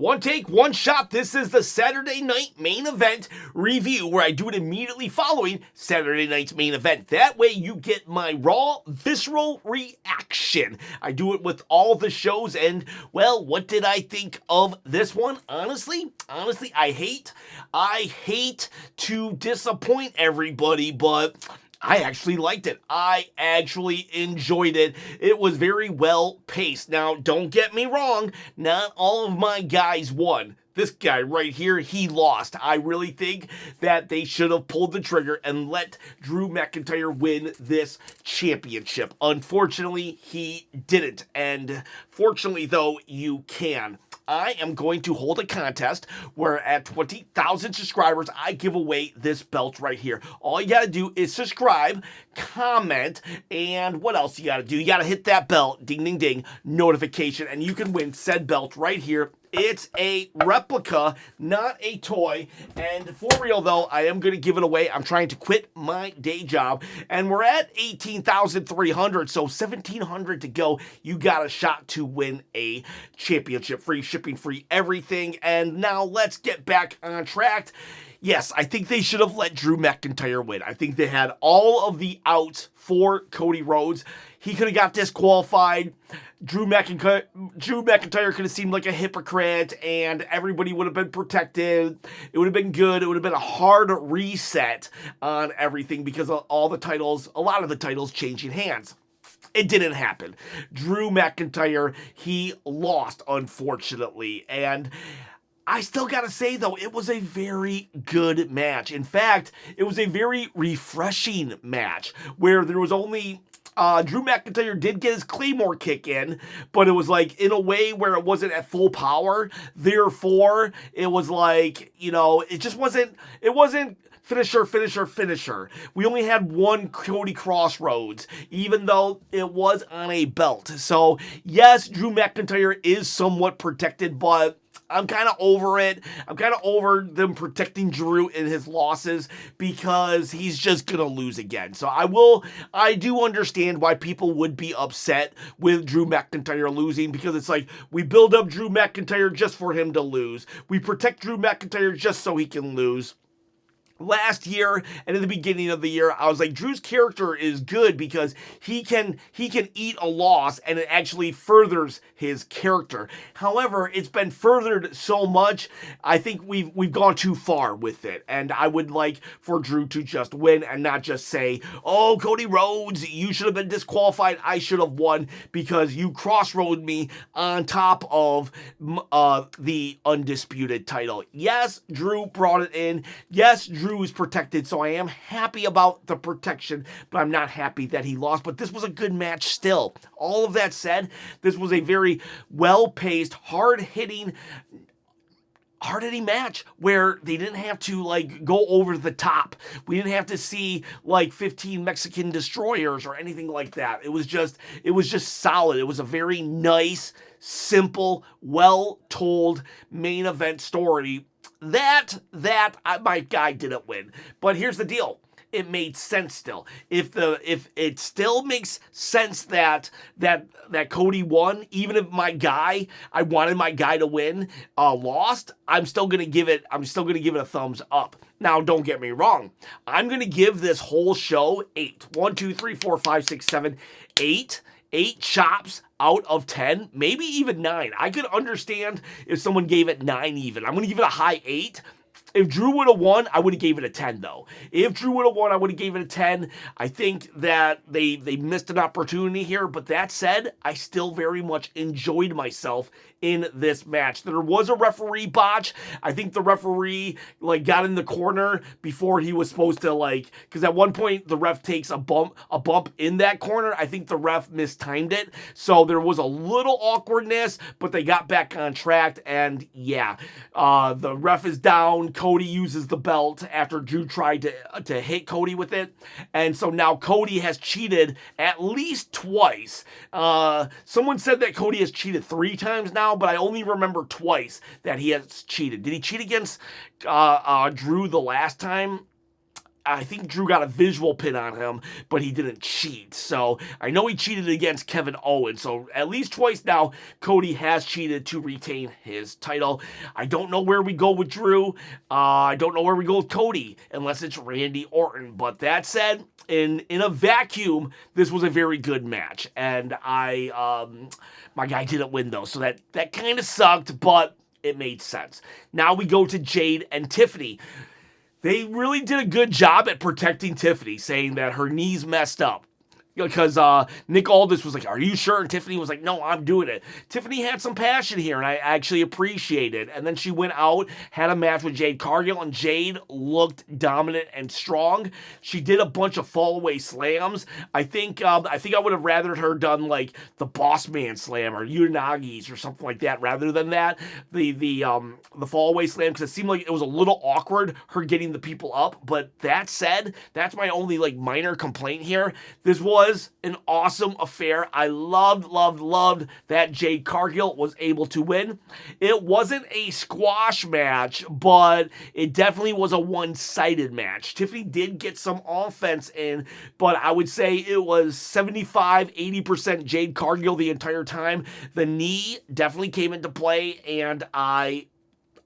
One take, one shot. This is the Saturday night main event review where I do it immediately following Saturday night's main event. That way you get my raw, visceral reaction. I do it with all the shows and, well, what did I think of this one? Honestly, I hate to disappoint everybody, but I actually liked it. I actually enjoyed it. It was very well paced. Now, don't get me wrong, not all of my guys won. This guy right here, he lost. I really think that they should have pulled the trigger and let Drew McIntyre win this championship. Unfortunately, he didn't. And fortunately, though, you can. I am going to hold a contest where at 20,000 subscribers, I give away this belt right here. All you got to do is subscribe, comment, and what else you got to do? You got to hit that bell, ding, ding, ding, notification, and you can win said belt right here. It's a replica, not a toy. And for real, though, I am going to give it away. I'm trying to quit my day job. And we're at 18,300, so 1,700 to go. You got a shot to win a championship. Free shipping, free everything. And now let's get back on track. Yes, I think they should have let Drew McIntyre win. I think they had all of the outs for Cody Rhodes. He could have got disqualified. Drew McIntyre could have seemed like a hypocrite, and everybody would have been protected. It would have been good. It would have been a hard reset on everything because of all the titles, a lot of the titles changing hands. It didn't happen. Drew McIntyre, he lost, unfortunately, and I still gotta say, though, it was a very good match. In fact, it was a very refreshing match where there was only Drew McIntyre did get his Claymore kick in, but it was like in a way where it wasn't at full power. Therefore, it was like, it just wasn't, finisher. We only had one Cody Crossroads, even though it was on a belt. So, yes, Drew McIntyre is somewhat protected, but I'm kind of over it. I'm kind of over them protecting Drew in his losses because he's just going to lose again. So I do understand why people would be upset with Drew McIntyre losing because it's like we build up Drew McIntyre just for him to lose. We protect Drew McIntyre just so he can lose. Last year and in the beginning of the year, I was like, Drew's character is good because he can eat a loss and it actually furthers his character. However, it's been furthered so much, I think we've gone too far with it. And I would like for Drew to just win and not just say, oh, Cody Rhodes, you should have been disqualified. I should have won because you crossroad me on top of the undisputed title. Yes, Drew brought it in. Yes, Drew is protected, so I am happy about the protection, but I'm not happy that he lost. But this was a good match still. All of that said, this was a very well-paced, hard-hitting match where they didn't have to go over the top. We didn't have to see 15 Mexican destroyers or anything like that. It was just solid. It was a very nice, simple, well-told main event story my guy didn't win. But here's the deal. It made sense still. If it still makes sense that Cody won, even if I wanted my guy to win, lost, I'm still gonna give it a thumbs up. Now, don't get me wrong. I'm gonna give this whole show 8. 1, 2, 3, 4, 5, 6, 7, 8. 8 chops out of 10, maybe even 9. I could understand if someone gave it 9 even. I'm going to give it a high 8. If Drew would have won, I would have gave it a 10, though. If Drew would have won, I would have gave it a 10. I think that they missed an opportunity here, but that said, I still very much enjoyed myself in this match. There was a referee botch. I think the referee got in the corner before he was supposed to because at one point the ref takes a bump in that corner. I think the ref mistimed it. So there was a little awkwardness, but they got back on track and yeah, the ref is down. Cody uses the belt after Drew tried to hit Cody with it. And so now Cody has cheated at least twice. Someone said that Cody has cheated 3 times now, but I only remember twice that he has cheated. Did he cheat against Drew the last time? I think Drew got a visual pin on him, but he didn't cheat. So I know he cheated against Kevin Owens. So at least twice now, Cody has cheated to retain his title. I don't know where we go with Drew. I don't know where we go with Cody, unless it's Randy Orton. But that said, in a vacuum, this was a very good match. And my guy didn't win though. So that kind of sucked, but it made sense. Now we go to Jade and Tiffany. They really did a good job at protecting Tiffany, saying that her knees messed up. Because Nick Aldis was like, are you sure? And Tiffany was like, no, I'm doing it. Tiffany had some passion here, and I actually appreciate it. And then she went out, had a match with Jade Cargill, and Jade looked dominant and strong. She did a bunch of fallaway slams. I think I would have rather her done like the Boss Man slam or Unagi's or something like that, rather than that. The fallaway slam, because it seemed like it was a little awkward, her getting the people up. But that said, that's my only like minor complaint here. This was an awesome affair. I loved that Jade Cargill was able to win. It wasn't a squash match, but it definitely was a one-sided match. Tiffany did get some offense in, but I would say it was 75-80% Jade Cargill the entire time. The knee definitely came into play, and I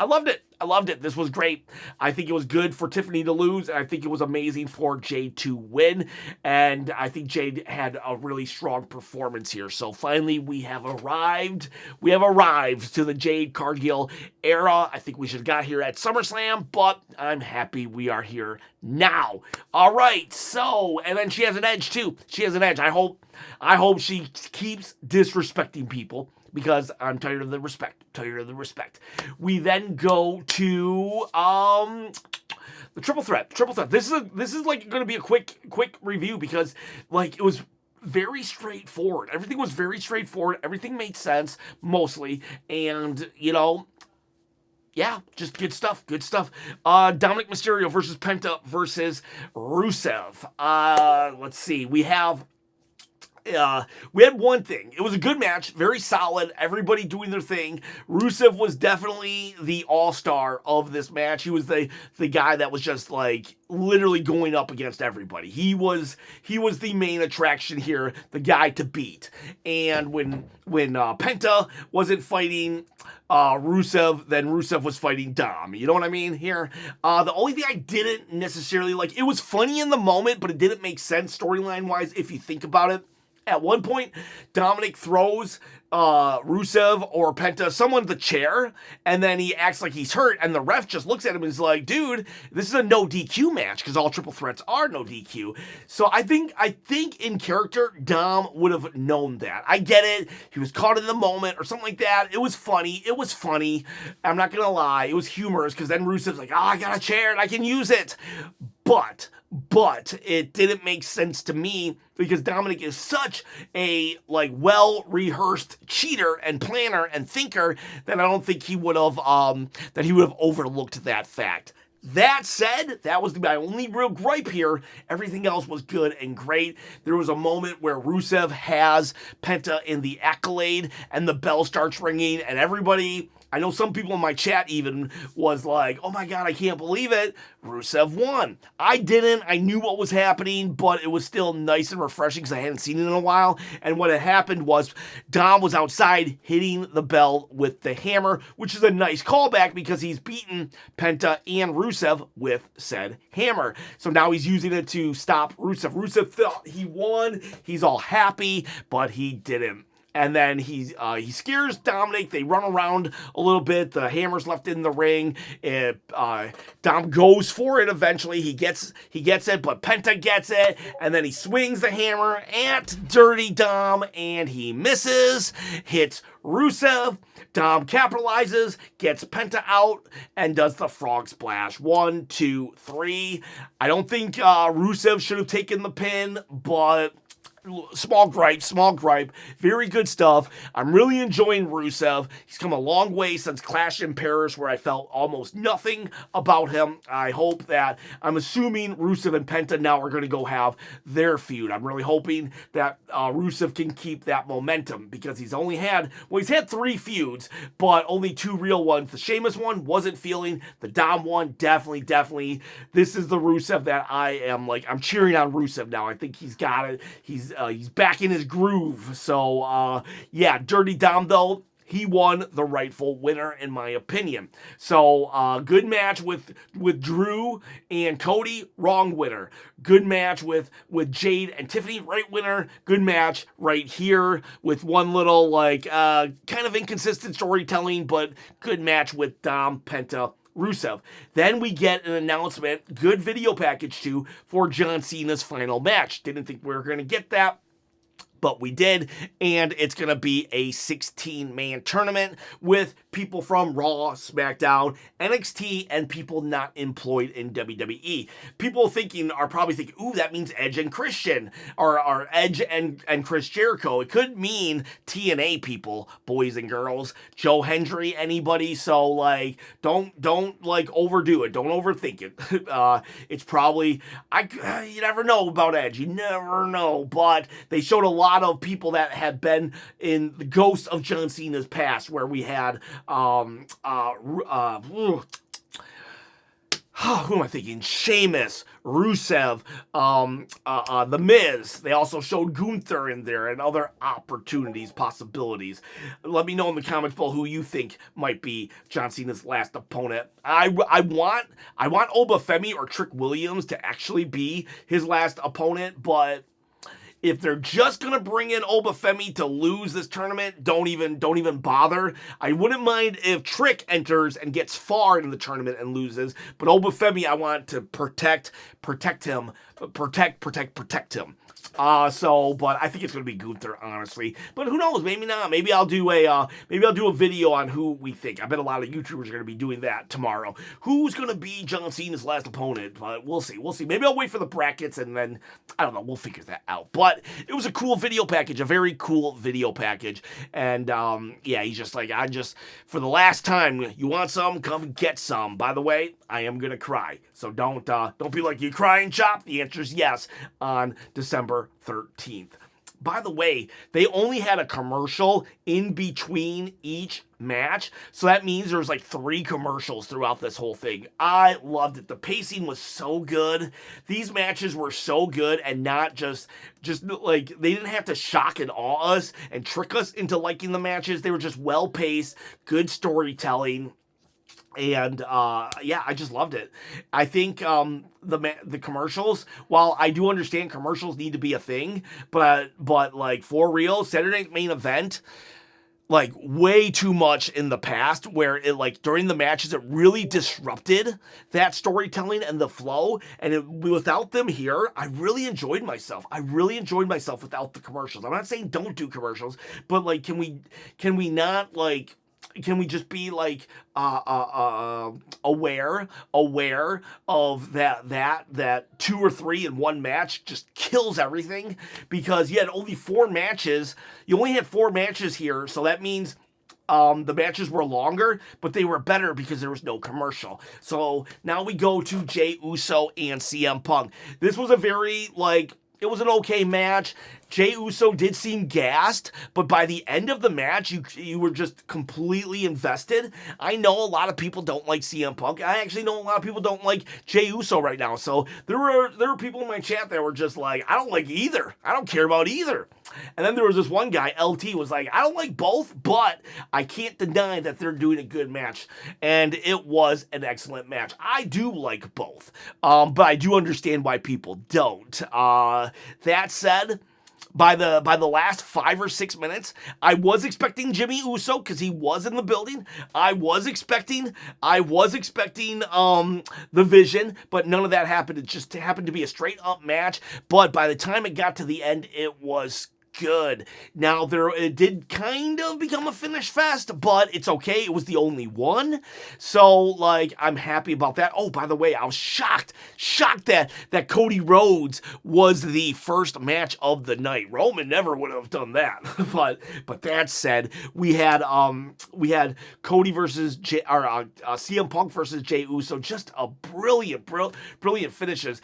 loved it. I loved it. This was great. I think it was good for Tiffany to lose, and I think it was amazing for Jade to win, and I think Jade had a really strong performance here. So finally, we have arrived. We have arrived to the Jade Cargill era. I think we should have got here at SummerSlam, but I'm happy we are here now. All right, so, and then she has an edge, too. She has an edge. I hope she keeps disrespecting people, because I'm tired of the respect. We then go to the triple threat. This is like going to be a quick review, because like it was very straightforward. Everything was very straightforward. Everything made sense mostly, and yeah, just good stuff. Dominic Mysterio versus Penta versus Rusev. Let's see. We had one thing. It was a good match, very solid, everybody doing their thing. Rusev was definitely the all-star of this match. He was the guy that was just like literally going up against everybody. He was the main attraction here, the guy to beat. And when Penta wasn't fighting Rusev, then Rusev was fighting Dom. You know what I mean here? The only thing I didn't necessarily like, it was funny in the moment, but it didn't make sense storyline-wise if you think about it. At one point, Dominic throws Rusev or Penta, someone the chair, and then he acts like he's hurt, and the ref just looks at him and is like, dude, this is a no DQ match, because all triple threats are no DQ. So I think in character, Dom would have known that. I get it. He was caught in the moment or something like that. It was funny. I'm not going to lie. It was humorous, because then Rusev's like, I got a chair and I can use it. But it didn't make sense to me, because Dominic is such a like well-rehearsed cheater and planner and thinker that I don't think he would have overlooked that fact. That said, that was my only real gripe here. Everything else was good and great. There was a moment where Rusev has Penta in the accolade, and the bell starts ringing, and everybody, I know some people in my chat even was like, oh my God, I can't believe it. Rusev won. I didn't. I knew what was happening, but it was still nice and refreshing because I hadn't seen it in a while. And what had happened was Dom was outside hitting the bell with the hammer, which is a nice callback because he's beaten Penta and Rusev with said hammer. So now he's using it to stop Rusev. Rusev thought he won. He's all happy, but he didn't. And then he scares Dominic. They run around a little bit. The hammer's left in the ring. Dom goes for it eventually. He gets it, but Penta gets it. And then he swings the hammer at Dirty Dom, and he misses. Hits Rusev. Dom capitalizes, gets Penta out, and does the frog splash. 1, 2, 3. I don't think Rusev should have taken the pin, but small gripe. Very good stuff. I'm really enjoying Rusev. He's come a long way since Clash in Paris, where I felt almost nothing about him. I hope that, I'm assuming Rusev and Penta now are going to go have their feud. I'm really hoping that Rusev can keep that momentum, because he's had 3 feuds, but only 2 real ones. The Sheamus one wasn't feeling. The Dom one, definitely. This is the Rusev that I'm cheering on Rusev now. I think he's got it. He's back in his groove. So, yeah, Dirty Dom, though, he won the rightful winner, in my opinion. So, good match with Drew and Cody, wrong winner. Good match with Jade and Tiffany, right winner. Good match right here with one little, kind of inconsistent storytelling, but good match with Dom, Penta, Rusev. Then we get an announcement, good video package too, for John Cena's final match. Didn't think we were going to get that, but we did, and it's going to be a 16-man tournament with people from Raw, SmackDown, NXT, and people not employed in WWE. People are probably thinking, ooh, that means Edge and Christian, or Edge and Chris Jericho. It could mean TNA people, boys and girls, Joe Hendry, anybody. So, don't overdo it. Don't overthink it. It's probably, you never know about Edge. You never know, but they showed a lot of people that had been in the ghosts of John Cena's past, where we had who am I thinking? Sheamus, Rusev, The Miz. They also showed Gunther in there and other opportunities, possibilities. Let me know in the comments below who you think might be John Cena's last opponent. I want Obafemi or Trick Williams to actually be his last opponent, but if they're just going to bring in Obafemi to lose this tournament, don't even bother. I wouldn't mind if Trick enters and gets far in the tournament and loses, but Obafemi, I want to protect him. But I think it's going to be Gunther, honestly. But who knows? Maybe not. Maybe I'll do a video on who we think. I bet a lot of YouTubers are going to be doing that tomorrow. Who's going to be John Cena's last opponent? But we'll see. Maybe I'll wait for the brackets, and then, I don't know, we'll figure that out. But it was a cool video package, a very cool video package. And, yeah, he's just like, for the last time, you want some? Come get some. By the way, I am going to cry. So don't be like, you crying, Chop? The answer is yes, on December 13th. By the way, they only had a commercial in between each match, so that means there's 3 commercials throughout this whole thing. I loved it. The pacing was so good. These matches were so good, and not just they didn't have to shock and awe us and trick us into liking the matches. They were just well-paced, good storytelling. And, yeah, I just loved it. I think, the commercials, while I do understand commercials need to be a thing, but for real, Saturday Night Main Event, way too much in the past, where it, during the matches, it really disrupted that storytelling and the flow, and without them here, I really enjoyed myself. Without the commercials. I'm not saying don't do commercials, but, can we not, can we just be aware of that 2 or 3 in one match just kills everything? Because you had only 4 matches. You only had 4 matches here, so that means the matches were longer, but they were better because there was no commercial. So now we go to Jey Uso and CM Punk. This was a very it was an okay match. Jey Uso did seem gassed, but by the end of the match, you were just completely invested. I know a lot of people don't like CM Punk. I actually know a lot of people don't like Jey Uso right now. So there were people in my chat that were just like, I don't like either. I don't care about either. And then there was this one guy, LT, was like, I don't like both, but I can't deny that they're doing a good match. And it was an excellent match. I do like both, but I do understand why people don't. That said, by the last 5 or 6 minutes, I was expecting Jimmy Uso because he was in the building. I was expecting the Vision, but none of that happened. It just happened to be a straight up match. But by the time it got to the end, it was good. Now, it did kind of become a finish fest, but it's okay. It was the only one. So, like, I'm happy about that. Oh, by the way, I was shocked that Cody Rhodes was the first match of the night. Roman never would have done that. but that said, we had Cody versus CM Punk versus Jey Uso. Just a brilliant finishes.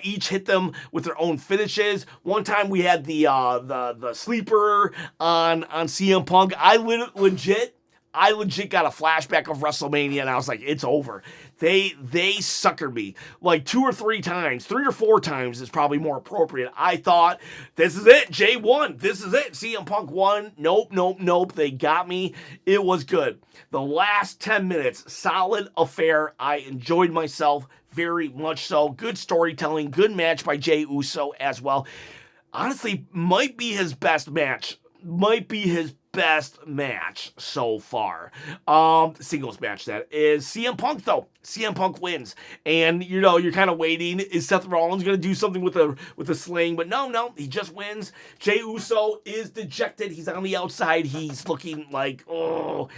Each hit them with their own finishes. One time we had the sleeper on CM Punk. I legit got a flashback of WrestleMania, and I was like, it's over. They suckered me like 2 or 3 times. 3 or 4 times is probably more appropriate. I thought, this is it. Jay won. This is it. CM Punk won. Nope. They got me. It was good. The last 10 minutes, solid affair. I enjoyed myself very much so. Good storytelling. Good match by Jey Uso as well. Honestly, might be his best match so far. Singles match, that is. CM Punk, though. CM Punk wins. And, you're kind of waiting. Is Seth Rollins going to do something with a sling? But no, he just wins. Jey Uso is dejected. He's on the outside. He's looking like, so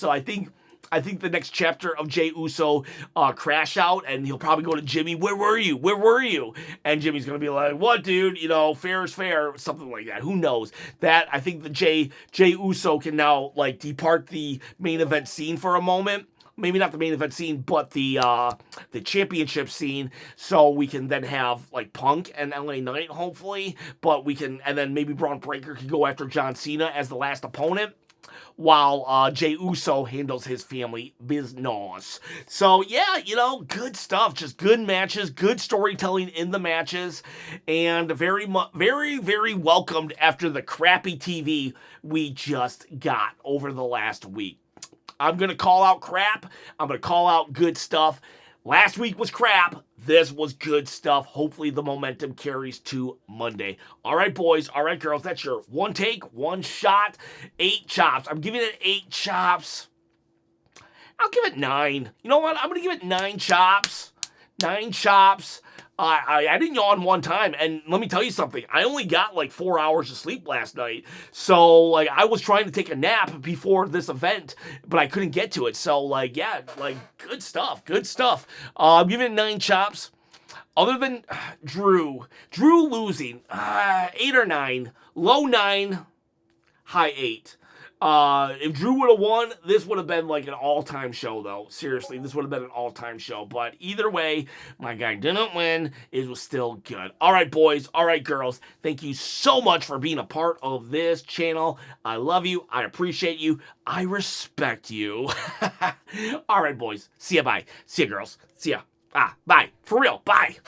I think the next chapter of Jey Uso crash out, and he'll probably go to Jimmy. Where were you? And Jimmy's gonna be like, what, dude? Fair is fair, something like that. Who knows? That I think the Jey Uso can now depart the main event scene for a moment. Maybe not the main event scene, but the championship scene, so we can then have Punk and LA Knight, hopefully. But and then maybe Braun Breaker could go after John Cena as the last opponent, while Jey Uso handles his family business. So, yeah, good stuff. Just good matches, good storytelling in the matches, and very, very welcomed after the crappy TV we just got over the last week. I'm going to call out crap. I'm going to call out good stuff. Last week was crap. This was good stuff. Hopefully the momentum carries to Monday. All right, boys. All right, girls. That's your one take, one shot, 8 chops. I'm giving it 8 chops. I'll give it 9. You know what? I'm going to give it 9 chops. 9 chops. I didn't yawn one time, and let me tell you something. I only got 4 hours of sleep last night, so I was trying to take a nap before this event, but I couldn't get to it. So good stuff. I'm giving it 9 chops. Other than Drew losing, 8 or 9, low 9, high 8. If Drew would have won, this would have been an all-time show, though. Seriously, this would have been an all-time show. But either way, my guy didn't win. It was still good. All right, boys. All right, girls. Thank you so much for being a part of this channel. I love you. I appreciate you. I respect you. All right, boys. See ya, bye. See ya, girls. See ya. Bye. For real. Bye.